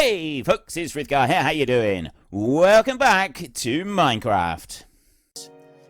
Hey folks, it's Frithgar here, how you doing? Welcome back to Minecraft.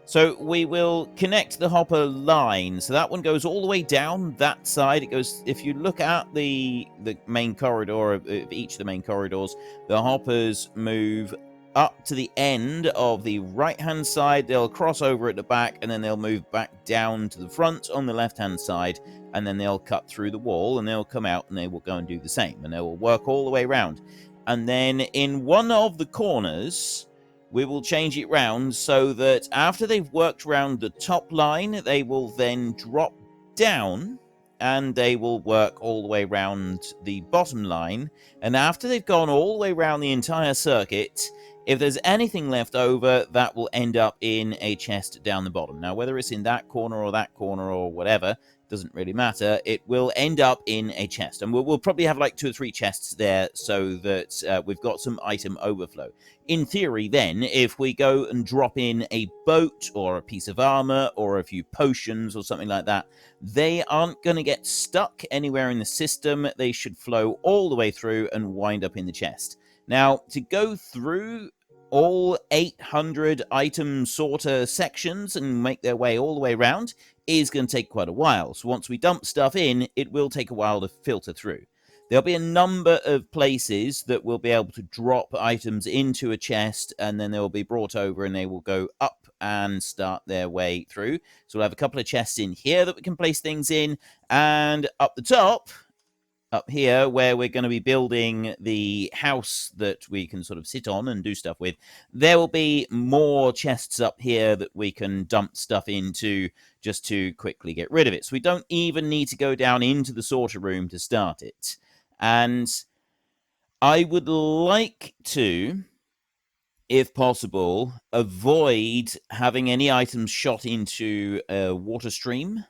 So we will connect the hopper line, so that one goes all the way down that side. It goes, if you look at the main corridor of each of the main corridors, the hoppers move up to the end of the right hand side, they'll cross over at the back, and then they'll move back down to the front on the left hand side, and then they'll cut through the wall and they'll come out and they will go and do the same, and they will work all the way around. And then in one of the corners we will change it round so that after they've worked round the top line, they will then drop down and they will work all the way around the bottom line. And after they've gone all the way around the entire circuit, if there's anything left over, that will end up in a chest down the bottom. Now, whether it's in that corner or whatever, doesn't really matter. It will end up in a chest. And we'll probably have like 2 or 3 chests there so that we've got some item overflow. In theory, then, if we go and drop in a boat or a piece of armor or a few potions or something like that, they aren't going to get stuck anywhere in the system. They should flow all the way through and wind up in the chest. Now, to go through all 800 item sorter sections and make their way all the way around is going to take quite a while. So once we dump stuff in, it will take a while to filter through. There'll be a number of places that will be able to drop items into a chest, and then they'll be brought over and they will go up and start their way through. So we'll have a couple of chests in here that we can place things in, and up the top, up here, where we're going to be building the house that we can sort of sit on and do stuff with, there will be more chests up here that we can dump stuff into just to quickly get rid of it. So we don't even need to go down into the sorter room to start it. And I would like to, if possible, avoid having any items shot into a water stream,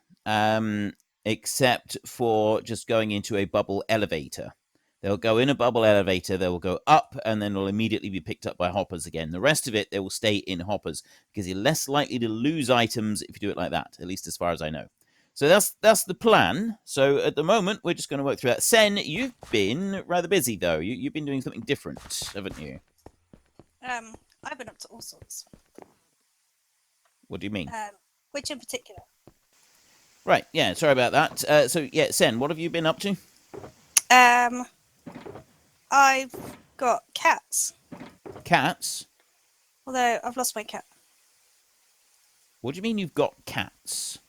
except for just going into a bubble elevator. They'll go in a bubble elevator, they will go up, and then they'll immediately be picked up by hoppers again. The rest of it, they will stay in hoppers, because you're less likely to lose items if you do it like that, at least as far as I know. So that's the plan. So at the moment, we're just going to work through that. Sen, you've been rather busy, though. You've been doing something different, haven't you? I've been up to all sorts. What do you mean? Which in particular? Right, yeah, sorry about that. So, yeah, Sen, what have you been up to? I've got cats. Cats? Although I've lost my cat. What do you mean you've got cats?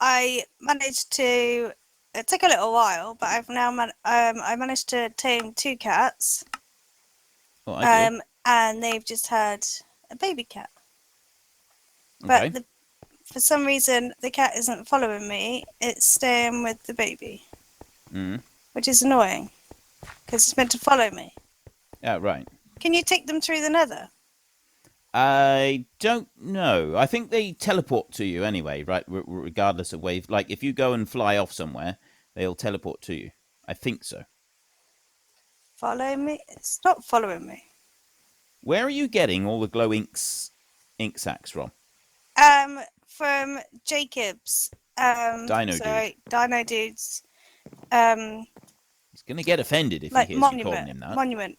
I managed to. It took a little while, but I've now I managed to tame 2 cats. Oh, I do. And they've just had a baby cat. Okay. But for some reason, the cat isn't following me. It's staying with the baby. Which is annoying. Because it's meant to follow me. Yeah, right. Can you take them through the nether? I don't know. I think they teleport to you anyway, right? Regardless of where. Like, if you go and fly off somewhere, they'll teleport to you. I think so. Follow me? It's not following me. Where are you getting all the glow ink sacks from? From Jacob's. Dino Dudes. He's going to get offended if he hears you calling him that. Monument.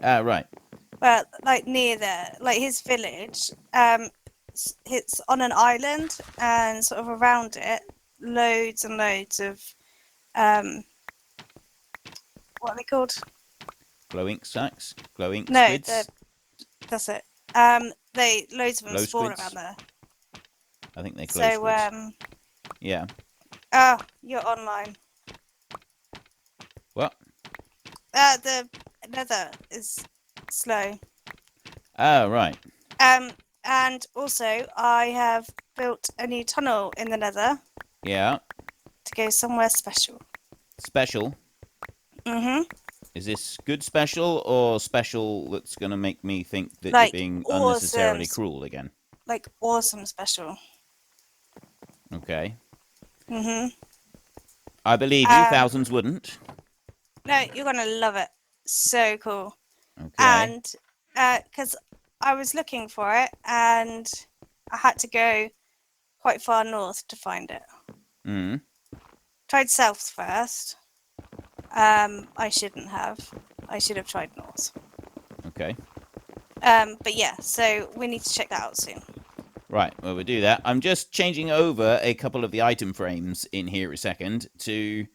Ah, right. Well, like near there, like his village, it's on an island, and sort of around it, loads and loads of, what are they called? Glow ink sacks? Glow ink No, squids? that's it. Loads of them spawn around there. I think they're glow squids. Yeah. Oh, you're online. What? The nether is slow. Oh, right. And also I have built a new tunnel in the nether. Yeah. To go somewhere special. Special? Mm-hmm. Is this good special or special that's going to make me think that like you're being awesome, unnecessarily cruel again? Like awesome special. Okay. Mm-hmm. I believe you, thousands wouldn't. No, you're going to love it. So cool. Okay. And because I was looking for it and I had to go quite far north to find it. Mm. Tried south first. I shouldn't have. I should have tried north. Okay. But yeah, so we need to check that out soon. Right, well, we'll do that. I'm just changing over a couple of the item frames in here a second to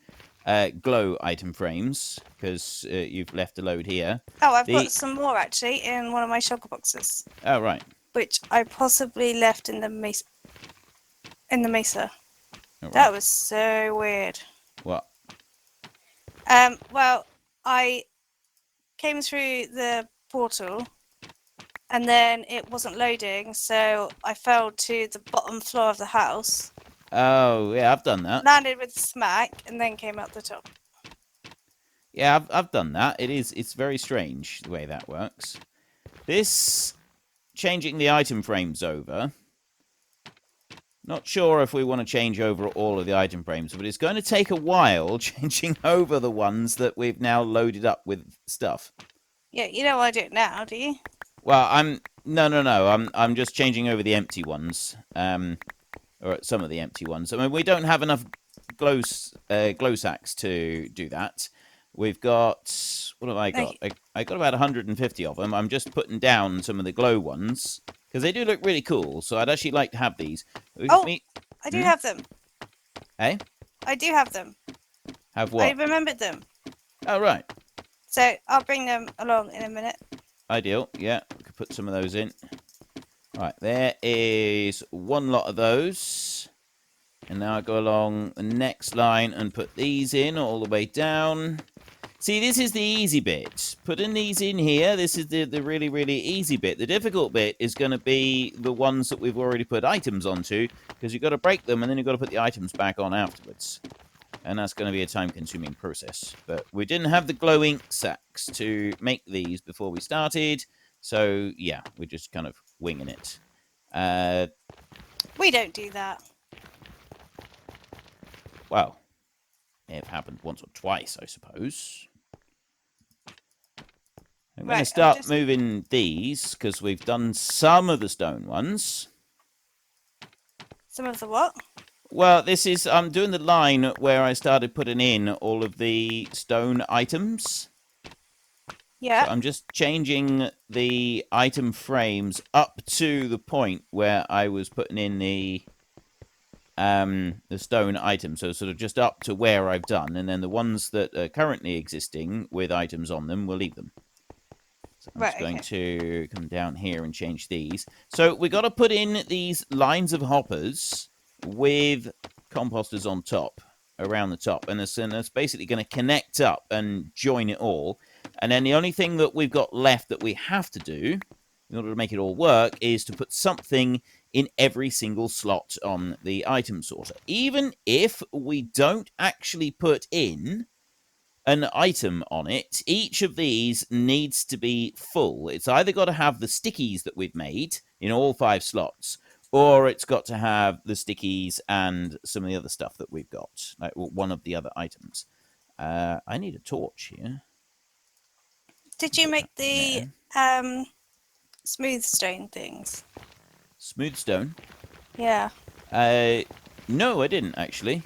glow item frames, because you've left a load here. Oh, I've got some more, actually, in one of my shulker boxes. Oh, right. Which I possibly left in the mesa. Right. That was so weird. What? Well, I came through the portal, and then it wasn't loading, so I fell to the bottom floor of the house. Oh, yeah, I've done that. Landed with a smack, and then came out the top. Yeah, I've done that. It's very strange the way that works. This changing the item frames over. Not sure if we want to change over all of the item frames, but it's going to take a while changing over the ones that we've now loaded up with stuff. Yeah, you don't want to do it now, do you? Well, no. I'm just changing over the empty ones, or some of the empty ones. I mean, we don't have enough glow sacks to do that. We've got, what have I got? I got about 150 of them. I'm just putting down some of the glow ones because they do look really cool. So I'd actually like to have these. I do have them. Hey? I do have them. Have what? I remembered them. Oh, right. So I'll bring them along in a minute. Ideal. Yeah, we could put some of those in. Right, there is one lot of those. And now I go along the next line and put these in all the way down. See, this is the easy bit. Putting these in here, this is the really, really easy bit. The difficult bit is going to be the ones that we've already put items onto, because you've got to break them and then you've got to put the items back on afterwards. And that's going to be a time-consuming process. But we didn't have the glow ink sacks to make these before we started. So, yeah, we're just kind of winging it. We don't do that. Well, it have happened once or twice, I suppose. I'm going to start moving these, because we've done some of the stone ones. Some of the what? Well, I'm doing the line where I started putting in all of the stone items. Yeah. So I'm just changing the item frames up to the point where I was putting in the stone items. So sort of just up to where I've done. And then the ones that are currently existing with items on them, we'll leave them. So I'm just going to come down here and change these. So we've got to put in these lines of hoppers with composters on top, around the top. And it's basically going to connect up and join it all. And then the only thing that we've got left that we have to do, in order to make it all work, is to put something in every single slot on the item sorter. Even if we don't actually put in an item on it, each of these needs to be full. It's either got to have the stickies that we've made in all 5 slots, or it's got to have the stickies and some of the other stuff that we've got, like one of the other items. I need a torch here. Did you make the smooth stone things? Smooth stone? Yeah. No, I didn't, actually.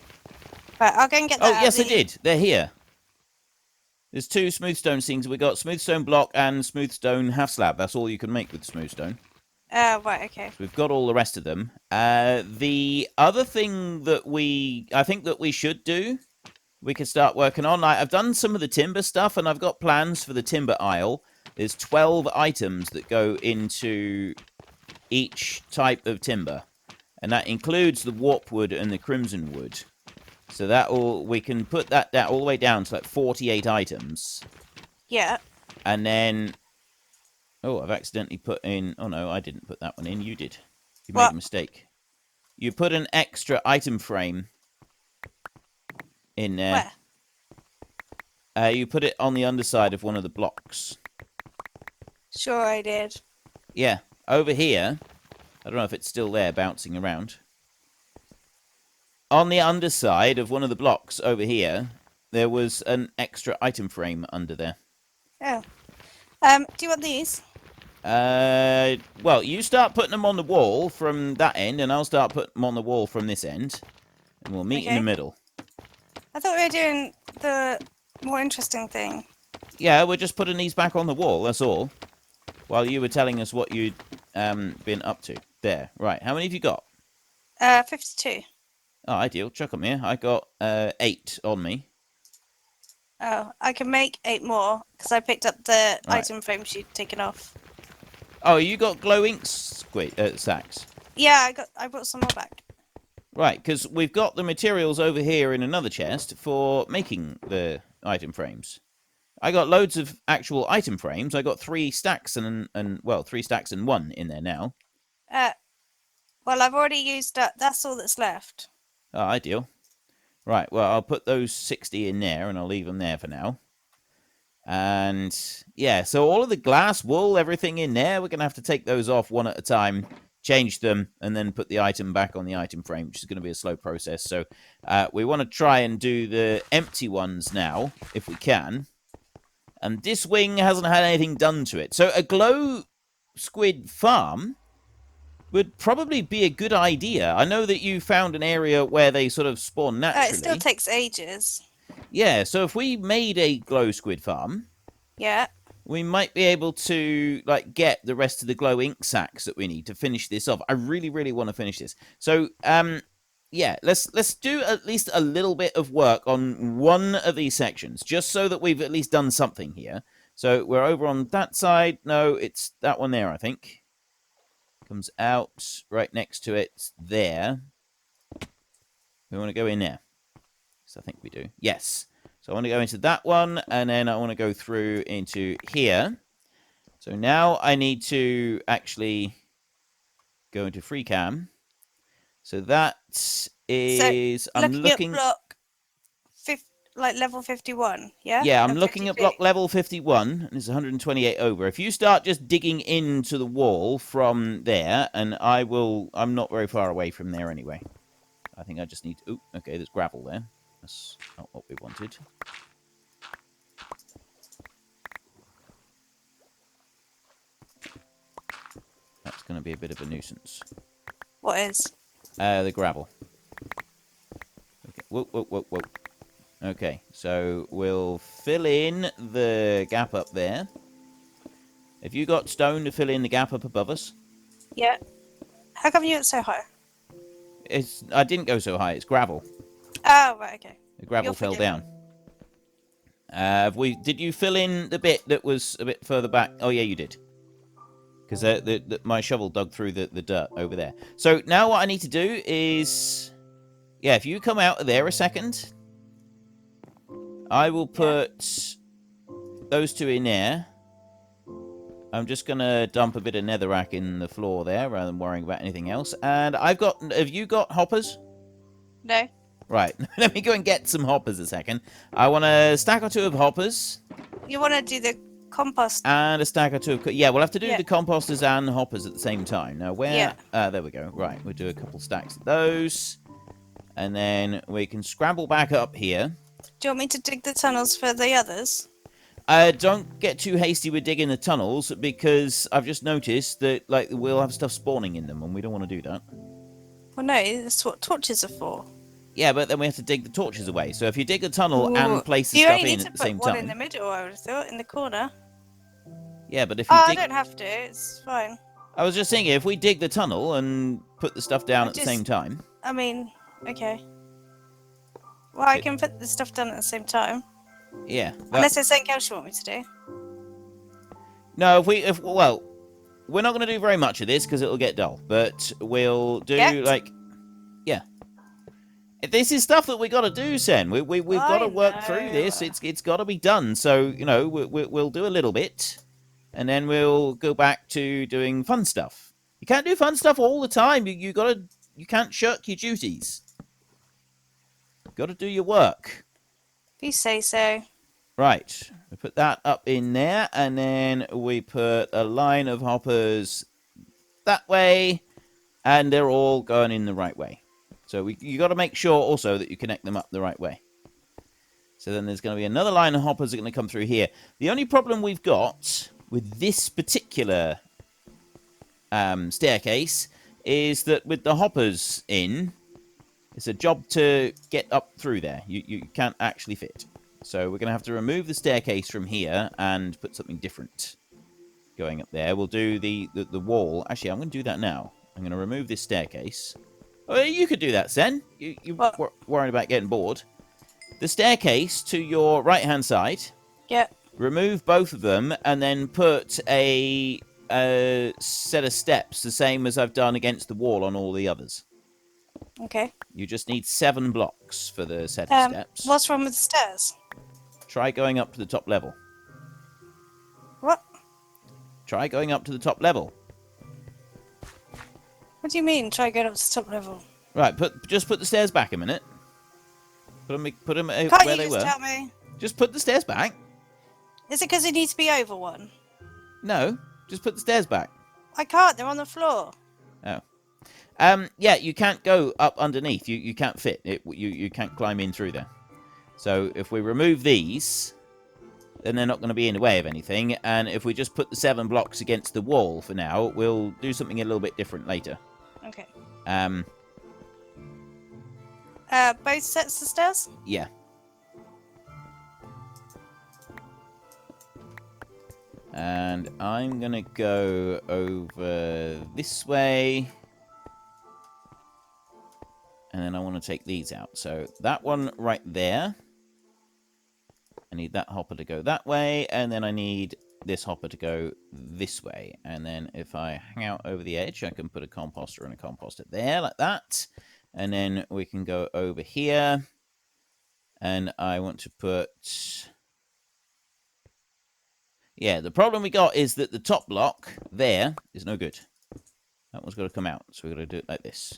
Right, I'll go and get that. Oh, yes, I did. They're here. There's 2 smooth stone things. We've got smooth stone block and smooth stone half slab. That's all you can make with smooth stone. Right, okay. So we've got all the rest of them. The other thing that I think that we should do, we could start working on. I've done some of the timber stuff, and I've got plans for the timber aisle. There's 12 items that go into each type of timber, and that includes the warp wood and the crimson wood. So we can put that down all the way down to like 48 items. Yeah. And then, I've accidentally put in. Oh no, I didn't put that one in. You did. You made a mistake. You put an extra item frame in there. Where? You put it on the underside of one of the blocks. Sure, I did. Yeah, over here. I don't know if it's still there, bouncing around. On the underside of one of the blocks over here, there was an extra item frame under there. Oh. Do you want these? Well, you start putting them on the wall from that end, and I'll start putting them on the wall from this end. And we'll meet in the middle. I thought we were doing the more interesting thing. Yeah, we're just putting these back on the wall, that's all. While you were telling us what you'd been up to. There, right. How many have you got? 52. Oh, ideal. Chuck 'em here. I got 8 on me. Oh, I can make 8 more because I picked up the Right. item frames you'd taken off. Oh, you got glow ink sacks? Yeah, I brought some more back. Right, because we've got the materials over here in another chest for making the item frames. I got loads of actual item frames. I got 3 stacks and 3 stacks and 1 in there now. Well, I've already used up. That's all that's left. Oh, ideal. Right, well, I'll put those 60 in there, and I'll leave them there for now. And, yeah, so all of the glass, wool, everything in there, we're going to have to take those off one at a time, change them, and then put the item back on the item frame, which is going to be a slow process. So we want to try and do the empty ones now, if we can. And this wing hasn't had anything done to it. So a glow squid farm would probably be a good idea. I know that you found an area where they sort of spawn naturally. It still takes ages. Yeah, so if we made a glow squid farm, Yeah. we might be able to like get the rest of the glow ink sacks that we need to finish this off. I really, really want to finish this. So, yeah, let's do at least a little bit of work on one of these sections, just so that we've at least done something here. So we're over on that side. No, it's that one there, I think. Comes out right next to it there. We want to go in there. So I think we do. Yes. So I want to go into that one, and then I want to go through into here. So now I need to actually go into free cam. So that is... So, I'm looking at block like level 51, yeah? Yeah, I'm And looking at 52. block level 51, and it's 128 over. If you start just digging into the wall from there, and I'm not very far away from there anyway. I think I just need to... Ooh, okay, there's gravel there. That's not what we wanted. That's going to be a bit of a nuisance. What is? The gravel. Okay. Whoa, whoa, whoa, whoa. Okay, so we'll fill in the gap up there. Have you got stone to fill in the gap up above us? Yeah. How come you went so high? I didn't go so high. It's gravel. Oh, right, okay. The gravel You're fell forgiven. down. Did you fill in the bit that was a bit further back? Oh, yeah, you did. Because my shovel dug through the dirt over there. So now what I need to do is... Yeah, if you come out of there a second... I will put those 2 in there. I'm just going to dump a bit of netherrack in the floor there rather than worrying about anything else. And have you got hoppers? No. Right, let me go and get some hoppers a second. I want a stack or 2 of hoppers. You want to do the compost? And a stack or 2 of... Yeah, we'll have to do Yeah. the composters and the hoppers at the same time. Now, where... Yeah. There we go. Right, we'll do a couple stacks of those. And then we can scramble back up here. Do you want me to dig the tunnels for the others? Don't get too hasty with digging the tunnels, because I've just noticed that like we'll have stuff spawning in them, and we don't want to do that. Well, no, that's what torches are for. Yeah, but then we have to dig the torches away. So if you dig a tunnel Ooh. and place the You stuff only in need at to the same put one time... in the middle, I would have thought, in the corner. Yeah, but if you Oh, dig... I don't have to. It's fine. I was just thinking, if we dig the tunnel and put the stuff down at the just- same time... I mean, okay. Well, I can put the stuff down at the same time. Yeah. Unless there's something else you want me to do. No, well, we're not going to do very much of this because it'll get dull. But we'll do yeah. This is stuff that we got to do, Sen. We've got to work through this. It's got to be done. So we'll do a little bit, and then we'll go back to doing fun stuff. You can't do fun stuff all the time. You can't shirk your duties. Got to do your work. If you say so. Right, we put that up in there, and then we put a line of hoppers that way, and they're all going in the right way. So you got to make sure also that you connect them up the right way. So then there's going to be another line of hoppers that are going to come through here. The only problem we've got with this particular staircase is that with the hoppers in, it's a job to get up through there. You can't actually fit. So we're going to have to remove the staircase from here and put something different going up there. We'll do the wall. Actually, I'm going to do that now. I'm going to remove this staircase. Oh, you could do that, Sen. You What? worried about getting bored. The staircase to your right-hand side. Yeah. Remove both of them and then put a set of steps, the same as I've done against the wall on all the others. Okay. You just need 7 blocks for the set of steps. What's wrong with the stairs? Try going up to the top level. What? Try going up to the top level. What do you mean? Try going up to the top level. Right, just put the stairs back a minute. Put them Can't where you they just were. tell me? Just put the stairs back. Is it because it needs to be over one? No, just put the stairs back. I can't. They're on the floor. Oh. Yeah, you can't go up underneath. You can't fit. You can't climb in through there. So if we remove these, then they're not going to be in the way of anything. And if we just put the 7 blocks against the wall for now, we'll do something a little bit different later. Okay. Both sets of stairs? Yeah. And I'm going to go over this way. And then I want to take these out. So that one right there. I need that hopper to go that way. And then I need this hopper to go this way. And then if I hang out over the edge, I can put a composter and a composter there like that. And then we can go over here. And I want to put... Yeah, the problem we got is that the top block there is no good. That one's got to come out. So we've got to do it like this.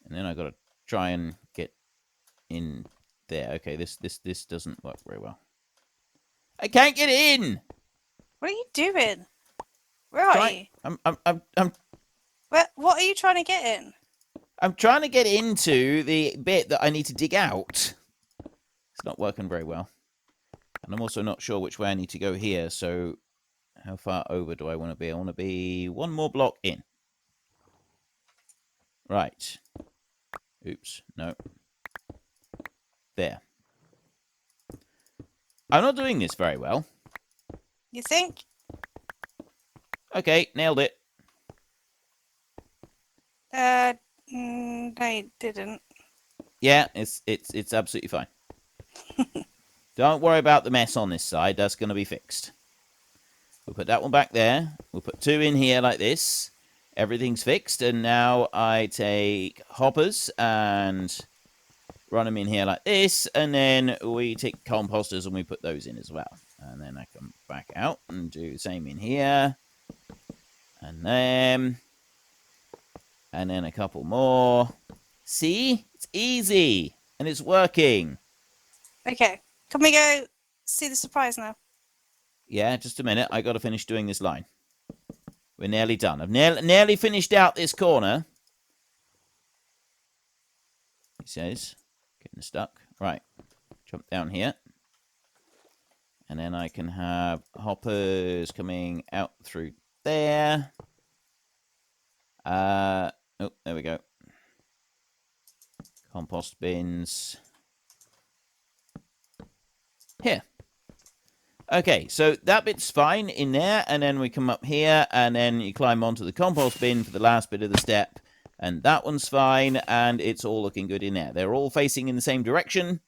And then I've got to try and get in there. Okay, this doesn't work very well. I can't get in! What are you doing? Where are you? What are you trying to get in? I'm trying to get into the bit that I need to dig out. It's not working very well. And I'm also not sure which way I need to go here, so how far over do I want to be? I want to be 1 more block in. Right. Oops, no. There. I'm not doing this very well. You think? Okay, nailed it. No, you didn't. Yeah, it's absolutely fine. Don't worry about the mess on this side. That's going to be fixed. We'll put that one back there. We'll put 2 in here like this. Everything's fixed. And now I take hoppers and run them in here like this. And then we take composters and we put those in as well. And then I come back out and do the same in here. And then a couple more. See? It's easy. And it's working. Okay. Can we go see the surprise now? Yeah, just a minute. I got to finish doing this line. We're nearly done. I've nearly finished out this corner. He says, getting stuck. Right. Jump down here. And then I can have hoppers coming out through there. Oh, there we go. Compost bins. Here. Okay, so that bit's fine in there, and then we come up here, and then you climb onto the compost bin for the last bit of the step, and that one's fine, and it's all looking good in there. They're all facing in the same direction.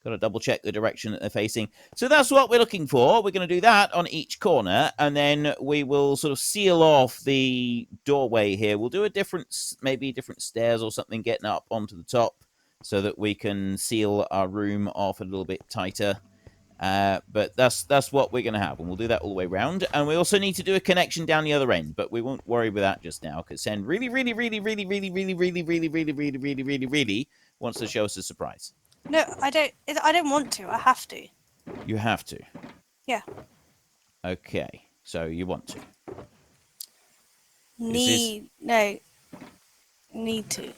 Got to double check the direction that they're facing. So that's what we're looking for. We're going to do that on each corner, and then we will sort of seal off the doorway here. We'll do maybe different stairs or something getting up onto the top so that we can seal our room off a little bit tighter. But that's what we're going to have, and we'll do that all the way around. And we also need to do a connection down the other end, but we won't worry with that just now, because Sen really wants to show us a surprise. No, I don't. I don't want to. I have to. You have to. Yeah. Okay, so you want to. Need to.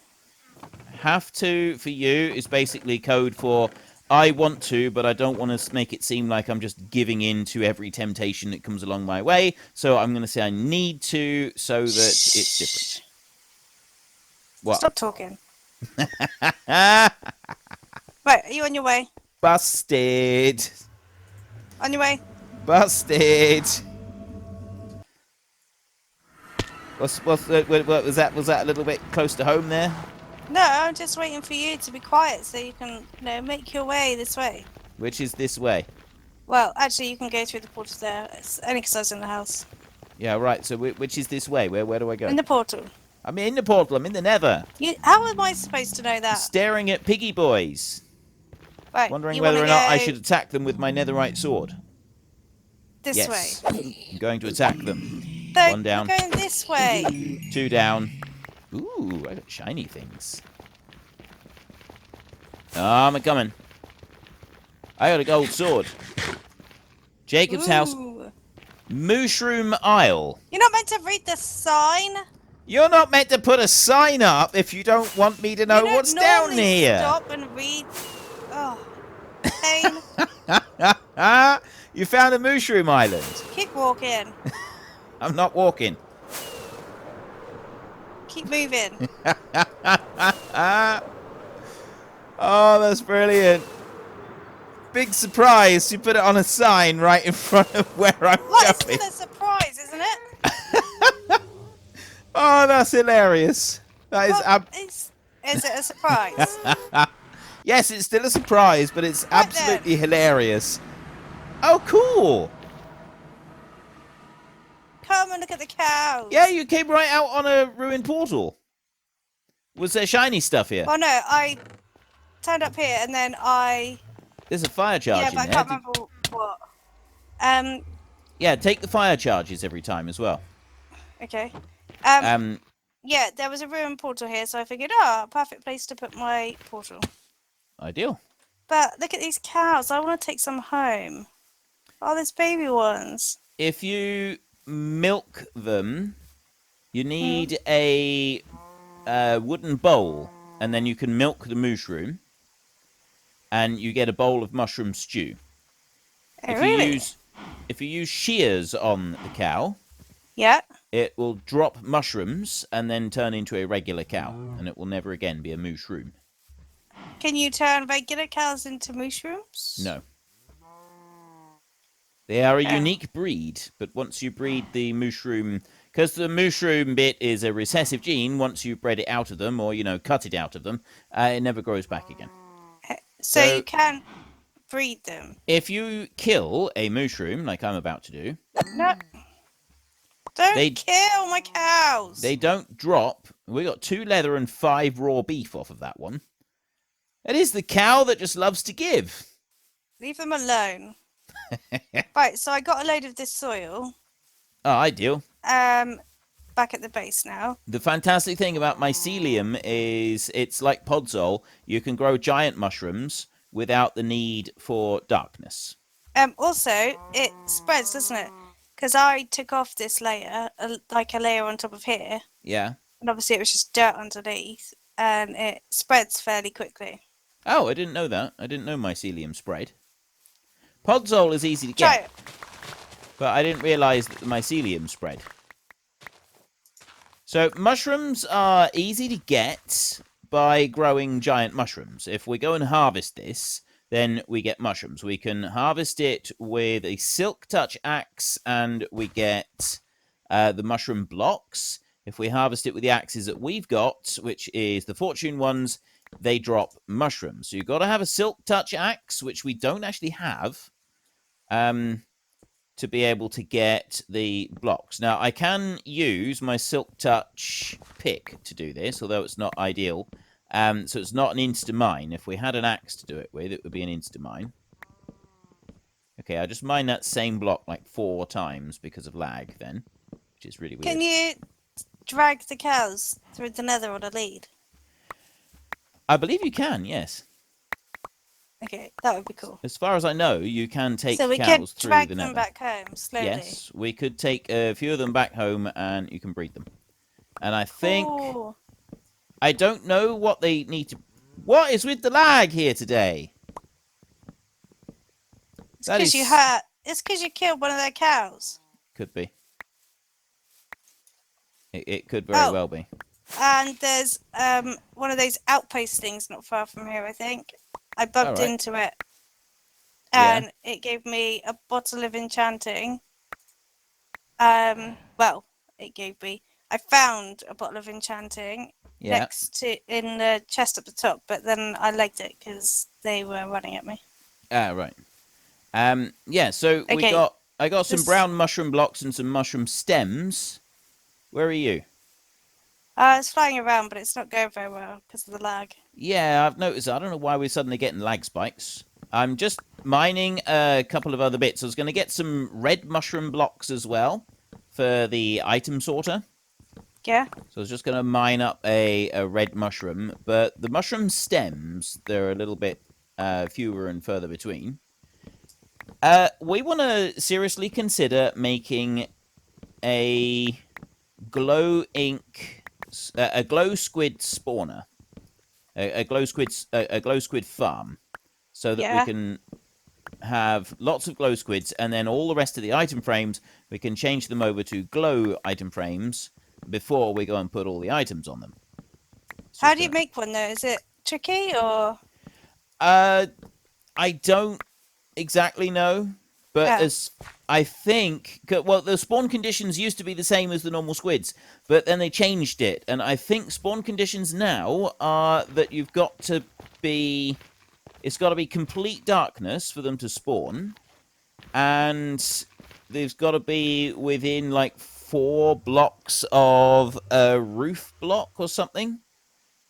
Have to for you is basically code for I want to, but I don't want to make it seem like I'm just giving in to every temptation that comes along my way. So I'm going to say I need to so that it's different. What? Stop talking. Right, are you on your way? Busted. On your way? Busted. What was that? Was that a little bit close to home there? No, I'm just waiting for you to be quiet so you can, make your way this way. Which is this way? Well, actually, you can go through the portal there. It's only because I was in the house. Yeah, right. So which is this way? Where do I go? In the portal. I'm in the portal. I'm in the Nether. How am I supposed to know that? Staring at piggy boys. Right, Wondering you whether wanna or not I go should attack them with my netherite sword. this Yes. way. I'm going to attack them. No, One down. we're going this way. 2 down. Ooh, I got shiny things. Oh, I'm coming. I got a gold sword. Jacob's house. Ooh. Mushroom Isle. You're not meant to read the sign. You're not meant to put a sign up if you don't want me to know what's down here. Stop and read. Oh, pain. You found a mushroom island. Keep walking. I'm not walking. Keep moving. Oh, that's brilliant. Big surprise. You put it on a sign right in front of where I'm Well, it's going. still a surprise, isn't it? Oh, that's hilarious. That is Is it a surprise? Yes, it's still a surprise, but it's absolutely hilarious. Oh, cool. Come and look at the cows. Yeah, you came right out on a ruined portal. Was there shiny stuff here? Well, no, I turned up here and then There's a fire charge yeah, in but I there. can't remember what. Yeah, take the fire charges every time as well. Okay. Yeah, there was a ruined portal here, so I figured, perfect place to put my portal. Ideal. But look at these cows. I want to take some home. Oh, there's baby ones. If you milk them, you need a wooden bowl, and then you can milk the mushroom, and you get a bowl of mushroom stew. Oh, really? If you use shears on the cow, Yeah. it will drop mushrooms and then turn into a regular cow, and it will never again be a mushroom. Can you turn regular cows into mushrooms? No. They are a unique breed, but once you breed the mushroom, because the mushroom bit is a recessive gene, once you bred it out of them, or, cut it out of them, it never grows back again. So you can breed them? If you kill a mushroom, like I'm about to do... No. Don't kill my cows! They don't drop. We got 2 leather and 5 raw beef off of that one. It is the cow that just loves to give. Leave them alone. Right, so I got a load of this soil. Oh, ideal. Back at the base now. The fantastic thing about mycelium is it's like podzol. You can grow giant mushrooms without the need for darkness. Also, it spreads, doesn't it? Because I took off this layer, like a layer on top of here. Yeah. And obviously it was just dirt underneath. And it spreads fairly quickly. Oh, I didn't know that. I didn't know mycelium spread. Podzol is easy to Try get. it. But I didn't realise that the mycelium spread. So mushrooms are easy to get by growing giant mushrooms. If we go and harvest this, then we get mushrooms. We can harvest it with a silk touch axe, and we get the mushroom blocks. If we harvest it with the axes that we've got, which is the fortune ones, they drop mushrooms. So you've got to have a silk touch axe, which we don't actually have, to be able to get the blocks. Now, I can use my silk touch pick to do this, although it's not ideal. So it's not an insta-mine. If we had an axe to do it with, it would be an insta-mine. Okay, I just mine that same block like 4 times because of lag then, which is really weird. Can you drag the cows through the nether on a lead? I believe you can, yes. Okay, that would be cool. As far as I know, you can take so we cows could through drag the them nether. back home slowly. Yes, we could take a few of them back home and you can breed them. And I think... Ooh. I don't know what they need to... What is with the lag here today? It's because you killed one of their cows. Could be. It could very well be. And there's one of those outpost things not far from here, I think. I bumped Alright. into it, Yeah. and it gave me a bottle of enchanting. Well, it gave me. I found a bottle of enchanting Yeah. in the chest at the top, but then I legged it because they were running at me. Ah, right. Yeah, so Okay, I got some this- brown mushroom blocks and some mushroom stems. Where are you? It's flying around, but it's not going very well because of the lag. Yeah, I've noticed. I don't know why we're suddenly getting lag spikes. I'm just mining a couple of other bits. I was going to get some red mushroom blocks as well for the item sorter. Yeah. So I was just going to mine up a red mushroom. But the mushroom stems, they're a little bit fewer and further between. We want to seriously consider making a glow squid spawner. A glow squid farm, so that we can have lots of glow squids, and then all the rest of the item frames we can change them over to glow item frames before we go and put all the items on them. How do you make one though? Is it tricky or? I don't exactly know, but as I think, well, the spawn conditions used to be the same as the normal squids, but then they changed it, and I think spawn conditions now are that you've got to be, it's got to be complete darkness for them to spawn, and there's got to be within like 4 blocks of a roof block or something.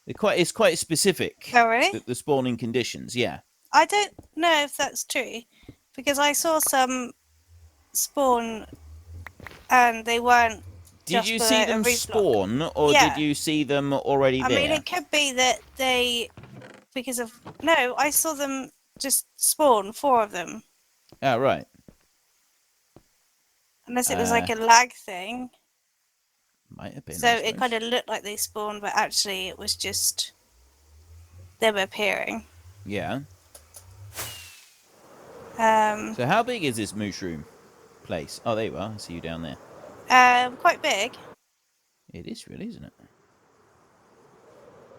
It's quite specific. Oh, really? The spawning conditions, yeah. I don't know if that's true, because I saw some spawn and they weren't. Did you see them spawn, or did you see them already there? I mean, it could be that they, because of, no, I saw them just spawn, 4 of them. Oh, right. Unless it was like a lag thing. Might have been. So it kind of looked like they spawned, but actually it was just, they were appearing. Yeah. So how big is this mushroom place? Oh, there you are. I see you down there. Quite big. It is really, isn't it?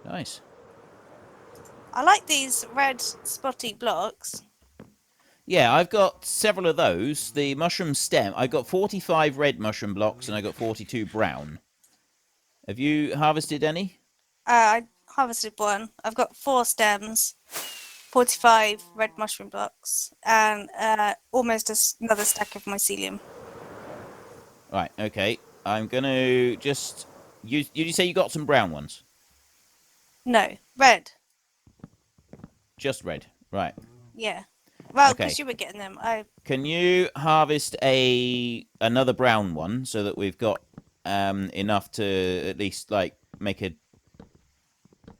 Nice. I like these red spotty blocks. Yeah, I've got several of those. The mushroom stem, I got 45 red mushroom blocks and I got 42 brown. Have you harvested any? I harvested 1. I've got 4 stems, 45 red mushroom blocks, and almost another stack of mycelium. Right, okay. I'm going to just... Did you say you got some brown ones? No, red. Just red, right. Yeah. Well, because Okay. you were getting them. Can you harvest another brown one so that we've got enough to at least like make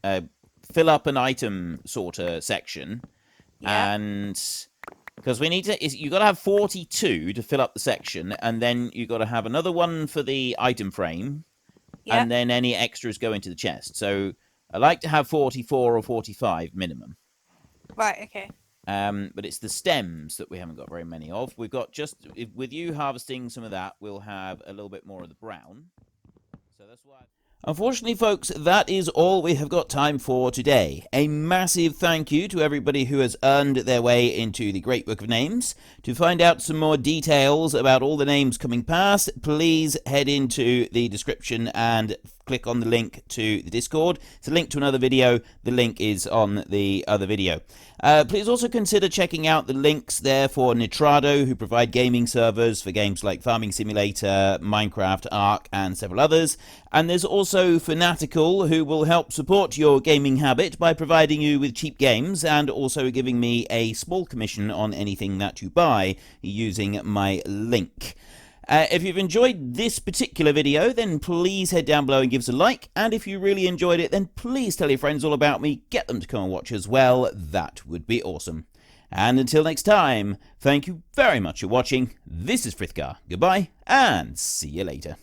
a fill up an item sorter section? Yeah. And because we need to, you got to have 42 to fill up the section, and then you got to have another one for the item frame, and then any extras go into the chest. So I like to have 44 or 45 minimum. Right. Okay. But it's the stems that we haven't got very many of. We've got with you harvesting some of that, we'll have a little bit more of the brown. So that's why. Unfortunately, folks, that is all we have got time for today. A massive thank you to everybody who has earned their way into the Great Book of Names. To find out some more details about all the names coming past, please head into the description and click on the link to the Discord. It's a link to another video. The link is on the other video. Please also consider checking out the links there for Nitrado, who provide gaming servers for games like Farming Simulator, Minecraft, Ark, and several others. And there's also Fanatical, who will help support your gaming habit by providing you with cheap games and also giving me a small commission on anything that you buy using my link. If you've enjoyed this particular video, then please head down below and give us a like. And if you really enjoyed it, then please tell your friends all about me. Get them to come and watch as well. That would be awesome. And until next time, thank you very much for watching. This is Frithgar. Goodbye, and see you later.